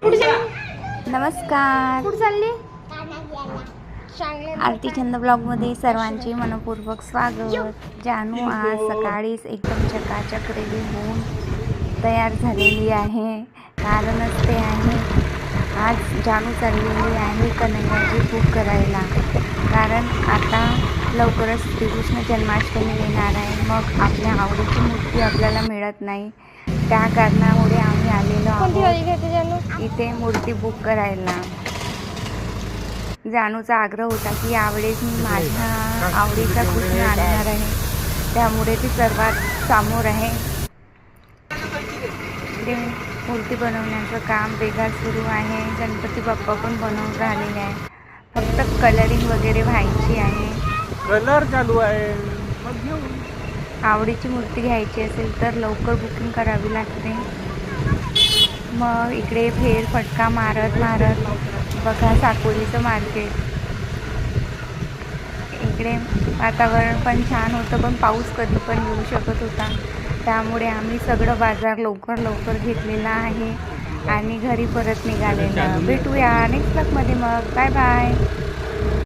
कुठे चालली? नमस्कार. कुठे चालली? आरती छंद ब्लॉगमध्ये सर्वांचे मनपूर्वक स्वागत. जानू आज सकाळीच एकदम चकाचक रेडी होऊन तयार झालेली आहे. कारणच ते आहे, आज जानू चाललेली आहे कन्हैयाची भूक करायला. कारण आता लवकरच श्रीकृष्ण जन्माष्टमी येणार आहे. मग आपल्या आवडीची मूर्ती आपल्याला मिळत नाही, त्या कारणामुळे आम्ही आलेलो आहोत इथे मूर्ती बुक करायला. जानूचा आग्रह होता की यावेळेस मी माझ्या आवडीचा कृष्ण आणणार आहे, त्यामुळे ती सर्वात समोर आहे. इकडे मूर्ती बनवण्याचं काम वेगात सुरू आहे. गणपती बाप्पा पण बनवून राहिलेले आहे, फक्त कलरिंग वगैरे व्हायची आहे. कलर चालू आहे. मग घेऊ. आवडीची मूर्ती घ्यायची असेल तर लवकर बुकिंग करावी लागते. मग इकडे फेरफटका मारत बघा साकोलीचं मार्केट. इकडे वातावरण पण छान होतं, पण पाऊस कधी पण येऊ शकत होता, त्यामुळे आम्ही सगळं बाजार लवकर घेतलेला आहे आणि घरी परत निघालेलं. भेटूया नेक्स्ट ब्लॉगमध्ये. मग बाय बाय.